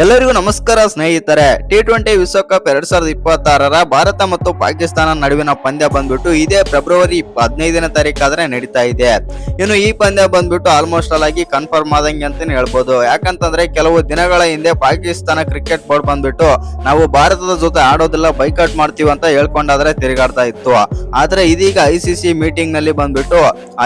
ಎಲ್ಲರಿಗೂ ನಮಸ್ಕಾರ ಸ್ನೇಹಿತರೆ. T20 ವಿಶ್ವಕಪ್ 2026ರ ಭಾರತ ಮತ್ತು ಪಾಕಿಸ್ತಾನ ನಡುವಿನ ಪಂದ್ಯ ಬಂದ್ಬಿಟ್ಟು ಇದೇ ಫೆಬ್ರವರಿ 15ನೇ ತಾರೀಕಾದ್ರೆ ನಡೀತಾ ಇದೆ. ಇನ್ನು ಈ ಪಂದ್ಯ ಬಂದ್ಬಿಟ್ಟು ಆಲ್ಮೋಸ್ಟ್ ಆಗಿ ಕನ್ಫರ್ಮ್ ಆದಂಗೆ ಅಂತಾನೆ ಹೇಳ್ಬೋದು. ಯಾಕಂತಂದ್ರೆ ಕೆಲವು ದಿನಗಳ ಹಿಂದೆ ಪಾಕಿಸ್ತಾನ ಕ್ರಿಕೆಟ್ ಬೋರ್ಡ್ ಬಂದ್ಬಿಟ್ಟು ನಾವು ಭಾರತದ ಜೊತೆ ಆಡೋದಿಲ್ಲ, ಬೈಕಾಟ್ ಮಾಡ್ತೀವಿ ಅಂತ ಹೇಳ್ಕೊಂಡಾದ್ರೆ ತಿರುಗಾಡ್ತಾ ಇತ್ತು. ಆದ್ರೆ ಇದೀಗ ICC ಮೀಟಿಂಗ್ ನಲ್ಲಿ ಬಂದ್ಬಿಟ್ಟು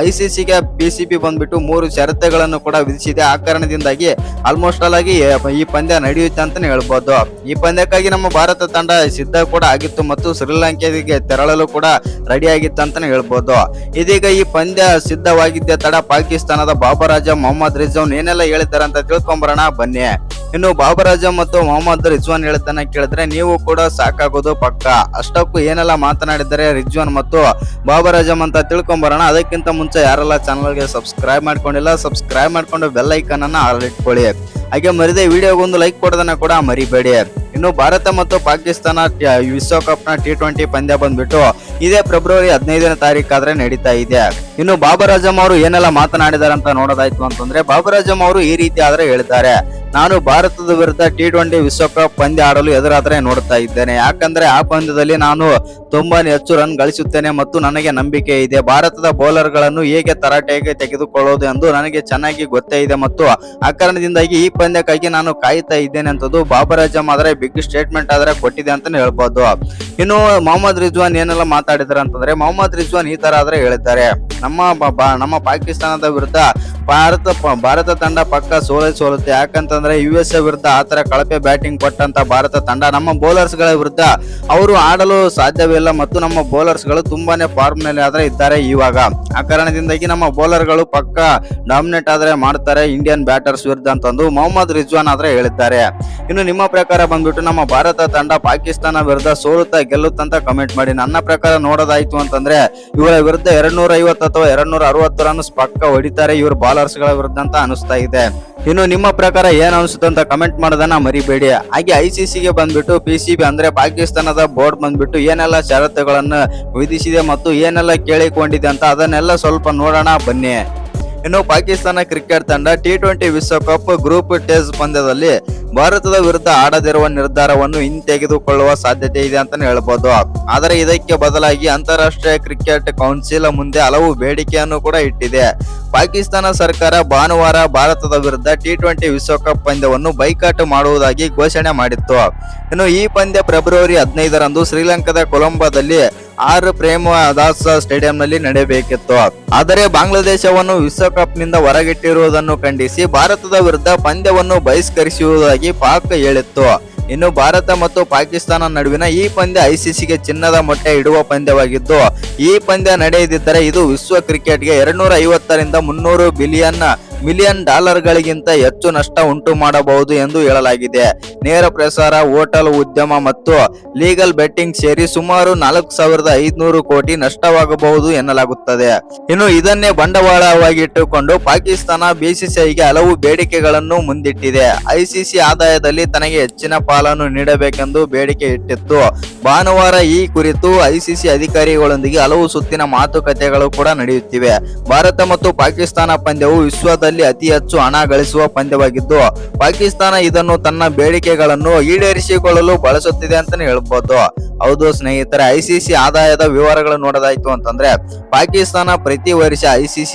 ICCಗೆ PCB ಬಂದ್ಬಿಟ್ಟು 3 ಷರತ್ತುಗಳನ್ನು ಕೂಡ ವಿಧಿಸಿದೆ. ಆ ಕಾರಣದಿಂದಾಗಿ ಆಲ್ಮೋಸ್ಟ್ ಆಗಿ ಈ ಪಂದ್ಯ ನಡೆಯುತ್ತೆ ಅಂತಾನೆ ಹೇಳ್ಬೋದು. ಈ ಪಂದ್ಯಕ್ಕಾಗಿ ನಮ್ಮ ಭಾರತ ತಂಡ ಸಿದ್ಧ ಕೂಡ ಆಗಿತ್ತು ಮತ್ತು ಶ್ರೀಲಂಕೆಗೆ ತೆರಳಲು ಕೂಡ ರೆಡಿ ಆಗಿತ್ತು ಅಂತಾನೆ ಹೇಳ್ಬೋದು. ಇದೀಗ ಈ ಪಂದ್ಯ ಸಿದ್ಧವಾಗಿದ್ದ ತಡ ಪಾಕಿಸ್ತಾನದ ಬಾಬರ್ ಆಜಮ್, ಮೊಹಮ್ಮದ್ ರಿಜ್ವಾನ್ ಏನೆಲ್ಲ ಹೇಳಿದ್ದಾರೆ ಅಂತ ತಿಳ್ಕೊಂಬರೋಣ ಬನ್ನಿ. ಇನ್ನು ಬಾಬರ್ ಆಜಮ್ ಮತ್ತು ಮೊಹಮ್ಮದ್ ರಿಜ್ವಾನ್ ಹೇಳಿದ್ದನ್ನ ಕೇಳಿದ್ರೆ ನೀವು ಕೂಡ ಸಾಕಾಗೋದು ಪಕ್ಕ. ಅಷ್ಟಕ್ಕೂ ಏನೆಲ್ಲ ಮಾತನಾಡಿದ್ದಾರೆ ರಿಜ್ವಾನ್ ಮತ್ತು ಬಾಬರ್ ಆಜಮ್ ಅಂತ ತಿಳ್ಕೊಂಬರೋಣ. ಅದಕ್ಕಿಂತ ಮುಂಚೆ ಯಾರೆಲ್ಲ ಚಾನಲ್ಗೆ ಸಬ್ಸ್ಕ್ರೈಬ್ ಮಾಡ್ಕೊಂಡಿಲ್ಲ, ಸಬ್ಸ್ಕ್ರೈಬ್ ಮಾಡ್ಕೊಂಡು ಬೆಲ್ ಐಕನ್ ಅನ್ನ ಆಲ್ ಇಟ್ಕೊಳ್ಳಿ. ಹಾಗೆ ಮರಿದೆ ವಿಡಿಯೋಗೊಂದು ಲೈಕ್ ಕೊಡೋದನ್ನ ಕೂಡ ಮರಿಬೇಡಿ. ಇನ್ನು ಭಾರತ ಮತ್ತು ಪಾಕಿಸ್ತಾನ ವಿಶ್ವಕಪ್ ನ T20 ಪಂದ್ಯ ಬಂದ್ಬಿಟ್ಟು ಇದೇ ಫೆಬ್ರವರಿ 15ನೇ ತಾರೀಕಾದ್ರೆ ನಡೀತಾ ಇದೆ. ಇನ್ನು ಬಾಬರ್ ಆಜಮ್ ಅವರು ಏನೆಲ್ಲ ಮಾತನಾಡಿದಾರೆ ಅಂತ ನೋಡೋದಾಯ್ತು ಅಂತಂದ್ರೆ, ಬಾಬರ್ ಆಜಮ್ ಅವರು ಈ ರೀತಿ ಆದ್ರೆ ಹೇಳಿದ್ದಾರೆ. ನಾನು ಭಾರತದ ವಿರುದ್ಧ T20 ವಿಶ್ವಕಪ್ ಪಂದ್ಯ ಆಡಲು ಎದುರಾದ್ರೆ ನೋಡ್ತಾ ಇದ್ದೇನೆ. ಯಾಕಂದ್ರೆ ಆ ಪಂದ್ಯದಲ್ಲಿ ನಾನು ತುಂಬಾನೇ ಹೆಚ್ಚು ರನ್ ಗಳಿಸುತ್ತೇನೆ ಮತ್ತು ನನಗೆ ನಂಬಿಕೆ ಇದೆ. ಭಾರತದ ಬೌಲರ್ ಗಳನ್ನು ಹೇಗೆ ತರಾಟೆಗೆ ತೆಗೆದುಕೊಳ್ಳೋದು ಎಂದು ನನಗೆ ಚೆನ್ನಾಗಿ ಗೊತ್ತೇ ಇದೆ ಮತ್ತು ಆ ಕಾರಣದಿಂದಾಗಿ ಈ ಪಂದ್ಯಕ್ಕಾಗಿ ನಾನು ಕಾಯ್ತಾ ಇದ್ದೇನೆ ಅಂತದ್ದು ಬಾಬರ್ ಆಜಮ್ ಆದ್ರೆ ಬಿಗ್ ಸ್ಟೇಟ್ಮೆಂಟ್ ಆದ್ರೆ ಕೊಟ್ಟಿದೆ ಅಂತಾನೆ ಹೇಳ್ಬೋದು. ಇನ್ನು ಮೊಹಮ್ಮದ್ ರಿಜ್ವಾನ್ ಏನೆಲ್ಲ ಮಾತಾಡಿದಾರೆ ಅಂತಂದ್ರೆ, ಮೊಹಮ್ಮದ್ ರಿಜ್ವಾನ್ ಈ ತರ ಆದ್ರೆ ಹೇಳಿದ್ದಾರೆ. ನಮ್ಮ ಪಾಕಿಸ್ತಾನದ ವಿರುದ್ಧ ಭಾರತ ತಂಡ ಪಕ್ಕ ಸೋಲುತ್ತೆ. ಯಾಕಂತಂದ್ರೆ USA ವಿರುದ್ಧ ಆತರ ಕಳಪೆ ಬ್ಯಾಟಿಂಗ್ ಕೊಟ್ಟಂತ ಭಾರತ ತಂಡ ನಮ್ಮ ಬೌಲರ್ಸ್ ಗಳ ವಿರುದ್ಧ ಅವರು ಆಡಲು ಸಾಧ್ಯವಿಲ್ಲ ಮತ್ತು ನಮ್ಮ ಬೌಲರ್ಸ್ ಗಳು ತುಂಬಾನೇ ಫಾರ್ಮ್ ನಲ್ಲಿ ಆದ್ರೆ ಇದ್ದಾರೆ ಇವಾಗ. ಆ ಕಾರಣದಿಂದಾಗಿ ನಮ್ಮ ಬೌಲರ್ ಗಳು ಪಕ್ಕ ಡಾಮಿನೇಟ್ ಆದ್ರೆ ಮಾಡ್ತಾರೆ ಇಂಡಿಯನ್ ಬ್ಯಾಟರ್ಸ್ ವಿರುದ್ಧ ಅಂತಂದು ಮೊಹಮ್ಮದ್ ರಿಜ್ವಾನ್ ಆದ್ರೆ ಹೇಳಿದ್ದಾರೆ. ಇನ್ನು ನಿಮ್ಮ ಪ್ರಕಾರ ಬಂದ್ಬಿಟ್ಟು ನಮ್ಮ ಭಾರತ ತಂಡ ಪಾಕಿಸ್ತಾನ ವಿರುದ್ಧ ಸೋಲುತ್ತಾ ಗೆಲ್ಲುತ್ತಂತ ಕಮೆಂಟ್ ಮಾಡಿ. ನನ್ನ ಪ್ರಕಾರ ನೋಡೋದಾಯ್ತು ಅಂತಂದ್ರೆ ಇವರ ವಿರುದ್ಧ 250 ಅಥವಾ 260 ರನ್ಸ್ ಪಕ್ಕ ಹೊಡಿತಾರೆ ಇವರು ಬಾಲರ್ಸ್ ಗಳ ವಿರುದ್ಧ ಅಂತ ಅನಿಸ್ತಾ ಇದೆ. ಇನ್ನು ನಿಮ್ಮ ಪ್ರಕಾರ ಏನ್ ಅನಿಸುತ್ತೆ ಅಂತ ಕಮೆಂಟ್ ಮಾಡೋದನ್ನ ಮರಿಬೇಡಿ. ಹಾಗೆ ICCಗೆ ಬಂದ್ಬಿಟ್ಟು PCB ಅಂದ್ರೆ ಪಾಕಿಸ್ತಾನದ ಬೋರ್ಡ್ ಬಂದ್ಬಿಟ್ಟು ಏನೆಲ್ಲ ಷರತ್ತುಗಳನ್ನು ವಿಧಿಸಿದೆ ಮತ್ತು ಏನೆಲ್ಲ ಕೇಳಿಕೊಂಡಿದೆ ಅಂತ ಅದನ್ನೆಲ್ಲ ಸ್ವಲ್ಪ ನೋಡೋಣ ಬನ್ನಿ. ಇನ್ನು ಪಾಕಿಸ್ತಾನ ಕ್ರಿಕೆಟ್ ತಂಡ T20 ವಿಶ್ವಕಪ್ ಗ್ರೂಪ್ ಸ್ಟೇಜ್ ಪಂದ್ಯದಲ್ಲಿ ಭಾರತದ ವಿರುದ್ಧ ಆಡದಿರುವ ನಿರ್ಧಾರವನ್ನು ಹಿಂತೆಗೆದುಕೊಳ್ಳುವ ಸಾಧ್ಯತೆ ಇದೆ ಅಂತಾನೆ ಹೇಳ್ಬೋದು. ಆದರೆ ಇದಕ್ಕೆ ಬದಲಾಗಿ ಅಂತಾರಾಷ್ಟ್ರೀಯ ಕ್ರಿಕೆಟ್ ಕೌನ್ಸಿಲ್ ಮುಂದೆ ಹಲವು ಬೇಡಿಕೆಯನ್ನು ಕೂಡ ಇಟ್ಟಿದೆ. ಪಾಕಿಸ್ತಾನ ಸರ್ಕಾರ ಭಾನುವಾರ ಭಾರತದ ವಿರುದ್ಧ T20 ವಿಶ್ವಕಪ್ ಪಂದ್ಯವನ್ನು ಬೈಕಾಟ್ ಮಾಡುವುದಾಗಿ ಘೋಷಣೆ ಮಾಡಿತ್ತು. ಇನ್ನು ಈ ಪಂದ್ಯ ಫೆಬ್ರವರಿ 15ರಂದು ಶ್ರೀಲಂಕಾದ ಕೊಲಂಬೋದಲ್ಲಿ ಪ್ರೇಮದಾಸ ಸ್ಟೇಡಿಯಂನಲ್ಲಿ ನಡೆಯಬೇಕಿತ್ತು. ಆದರೆ ಬಾಂಗ್ಲಾದೇಶವನ್ನು ವಿಶ್ವಕಪ್ ನಿಂದ ಹೊರಗಿಟ್ಟಿರುವುದನ್ನು ಖಂಡಿಸಿ ಭಾರತದ ವಿರುದ್ಧ ಪಂದ್ಯವನ್ನು ಬಹಿಷ್ಕರಿಸುವುದಾಗಿ ಪಾಕ್ ಹೇಳಿತ್ತು. ಇನ್ನು ಭಾರತ ಮತ್ತು ಪಾಕಿಸ್ತಾನ ನಡುವಿನ ಈ ಪಂದ್ಯ ICCಗೆ ಚಿನ್ನದ ಮೊಟ್ಟೆ ಇಡುವ ಪಂದ್ಯವಾಗಿದ್ದು, ಈ ಪಂದ್ಯ ನಡೆಯದಿದ್ದರೆ ಇದು ವಿಶ್ವ ಕ್ರಿಕೆಟ್ಗೆ 250ರಿಂದ 300 ಮಿಲಿಯನ್ ಡಾಲರ್ಗಳಿಗಿಂತ ಹೆಚ್ಚು ನಷ್ಟ ಉಂಟು ಮಾಡಬಹುದು ಎಂದು ಹೇಳಲಾಗಿದೆ. ನೇರ ಪ್ರಸಾರ, ಹೋಟೆಲ್ ಉದ್ಯಮ ಮತ್ತು ಲೀಗಲ್ ಬೆಟ್ಟಿಂಗ್ ಸೇರಿ ಸುಮಾರು 4500 ಕೋಟಿ ನಷ್ಟವಾಗಬಹುದು ಎನ್ನಲಾಗುತ್ತದೆ. ಇನ್ನು ಇದನ್ನೇ ಬಂಡವಾಳವಾಗಿ ಇಟ್ಟುಕೊಂಡು ಪಾಕಿಸ್ತಾನ BCCIಗೆ ಹಲವು ಬೇಡಿಕೆಗಳನ್ನು ಮುಂದಿಟ್ಟಿದೆ. ICC ಆದಾಯದಲ್ಲಿ ತನಗೆ ಹೆಚ್ಚಿನ ಪಾಲನ್ನು ನೀಡಬೇಕೆಂದು ಬೇಡಿಕೆ ಇಟ್ಟಿತ್ತು. ಭಾನುವಾರ ಈ ಕುರಿತು ICC ಅಧಿಕಾರಿಗಳೊಂದಿಗೆ ಹಲವು ಸುತ್ತಿನ ಮಾತುಕತೆಗಳು ಕೂಡ ನಡೆಯುತ್ತಿವೆ. ಭಾರತ ಮತ್ತು ಪಾಕಿಸ್ತಾನ ಪಂದ್ಯವು ವಿಶ್ವದ ಅತಿ ಹೆಚ್ಚು ಹಣ ಗಳಿಸುವ ಪಂದ್ಯವಾಗಿದ್ದು, ಪಾಕಿಸ್ತಾನ ಇದನ್ನು ತನ್ನ ಬೇಡಿಕೆಗಳನ್ನು ಈಡೇರಿಸಿಕೊಳ್ಳಲು ಬಳಸುತ್ತಿದೆ ಅಂತಾನೆ ಹೇಳ್ಬೋದು. ಹೌದು ಸ್ನೇಹಿತರೆ, ICC ಆದಾಯದ ವಿವರಗಳು ನೋಡೋದಾಯ್ತು ಅಂತಂದ್ರೆ, ಪಾಕಿಸ್ತಾನ ಪ್ರತಿ ವರ್ಷ ICC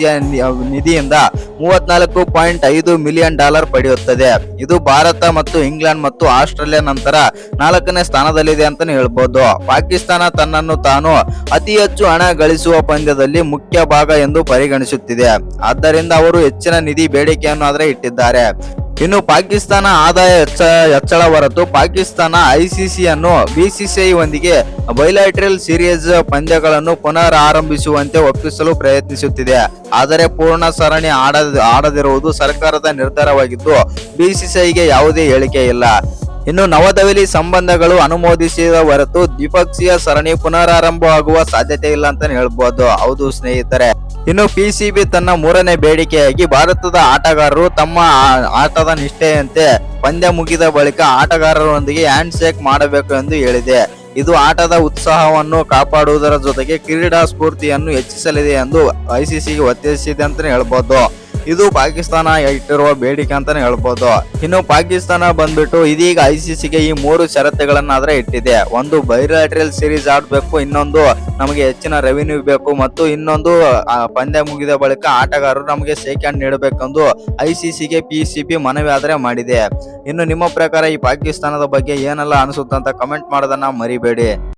ನಿಧಿಯಿಂದ $34.5 ಮಿಲಿಯನ್ ಪಡೆಯುತ್ತದೆ. ಇದು ಭಾರತ ಮತ್ತು ಇಂಗ್ಲೆಂಡ್ ಮತ್ತು ಆಸ್ಟ್ರೇಲಿಯಾ ನಂತರ 4ನೇ ಸ್ಥಾನದಲ್ಲಿದೆ ಅಂತಾನೆ ಹೇಳ್ಬೋದು. ಪಾಕಿಸ್ತಾನ ತನ್ನನ್ನು ತಾನು ಅತಿ ಹೆಚ್ಚು ಹಣ ಗಳಿಸುವ ಪಂದ್ಯದಲ್ಲಿ ಮುಖ್ಯ ಭಾಗ ಎಂದು ಪರಿಗಣಿಸುತ್ತಿದೆ. ಆದ್ದರಿಂದ ಅವರು ಹೆಚ್ಚಿನ ನಿಧಿ ಬೇಡಿಕೆಯನ್ನು ಆದ್ರೆ ಇಟ್ಟಿದ್ದಾರೆ. ಇನ್ನು ಪಾಕಿಸ್ತಾನ ಆದಾಯ ಹೆಚ್ಚಳ ಹೊರತು ಪಾಕಿಸ್ತಾನ ICC ಅನ್ನು BCCI ಒಂದಿಗೆ ಬೈಲಾಟರಲ್ ಸೀರೀಸ್ ಪಂದ್ಯಗಳನ್ನು ಪುನರ್ ಆರಂಭಿಸುವಂತೆ ಒಪ್ಪಿಸಲು ಪ್ರಯತ್ನಿಸುತ್ತಿದೆ. ಆದರೆ ಪೂರ್ಣ ಸರಣಿ ಆಡದಿರುವುದು ಸರ್ಕಾರದ ನಿರ್ಧಾರವಾಗಿದ್ದು BCCIಗೆ ಯಾವುದೇ ಹೇಳಿಕೆ ಇಲ್ಲ. ಇನ್ನು ನವದೆಹಲಿ ಸಂಬಂಧಗಳು ಅನುಮೋದಿಸಿದ ಹೊರತು ದ್ವಿಪಕ್ಷೀಯ ಸರಣಿ ಪುನರಾರಂಭವಾಗುವ ಸಾಧ್ಯತೆ ಇಲ್ಲ ಅಂತಾನೆ ಹೇಳ್ಬೋದು. ಹೌದು ಸ್ನೇಹಿತರೆ, ಇನ್ನು PCB ತನ್ನ 3ನೇ ಬೇಡಿಕೆಯಾಗಿ ಭಾರತದ ಆಟಗಾರರು ತಮ್ಮ ಆಟದ ನಿಷ್ಠೆಯಂತೆ ಪಂದ್ಯ ಮುಗಿದ ಬಳಿಕ ಆಟಗಾರರೊಂದಿಗೆ ಹ್ಯಾಂಡ್ ಶೇಕ್ ಮಾಡಬೇಕು ಎಂದು ಹೇಳಿದೆ. ಇದು ಆಟದ ಉತ್ಸಾಹವನ್ನು ಕಾಪಾಡುವುದರ ಜೊತೆಗೆ ಕ್ರೀಡಾ ಸ್ಫೂರ್ತಿಯನ್ನು ಹೆಚ್ಚಿಸಲಿದೆ ಎಂದು ICCಗೆ ಒತ್ತಾಯಿಸಿದೆ ಅಂತಾನೆ ಹೇಳ್ಬೋದು. ಇದು ಪಾಕಿಸ್ತಾನ ಇಟ್ಟಿರುವ ಬೇಡಿಕೆ ಅಂತಾನೆ ಹೇಳ್ಬೋದು. ಇನ್ನು ಪಾಕಿಸ್ತಾನ ಬಂದ್ಬಿಟ್ಟು ಇದೀಗ ICCಗೆ ಈ 3 ಷರತ್ತುಗಳನ್ನಾದ್ರೆ ಇಟ್ಟಿದೆ. ಒಂದು ಬೈಲಾಟರಲ್ ಸೀರೀಸ್ ಆಡ್ಬೇಕು, ಇನ್ನೊಂದು ನಮಗೆ ಹೆಚ್ಚಿನ ರೆವಿನ್ಯೂ ಬೇಕು, ಮತ್ತು ಇನ್ನೊಂದು ಪಂದ್ಯ ಮುಗಿದ ಬಳಿಕ ಆಟಗಾರರು ನಮಗೆ ಶೇಕ್ ನೀಡಬೇಕೆಂದು ICCಗೆ PCB ಮನವಿ ಆದ್ರೆ ಮಾಡಿದೆ. ಇನ್ನು ನಿಮ್ಮ ಪ್ರಕಾರ ಈ ಪಾಕಿಸ್ತಾನದ ಬಗ್ಗೆ ಏನೆಲ್ಲ ಅನಿಸುತ್ತಂತ ಕಮೆಂಟ್ ಮಾಡೋದನ್ನ ಮರಿಬೇಡಿ.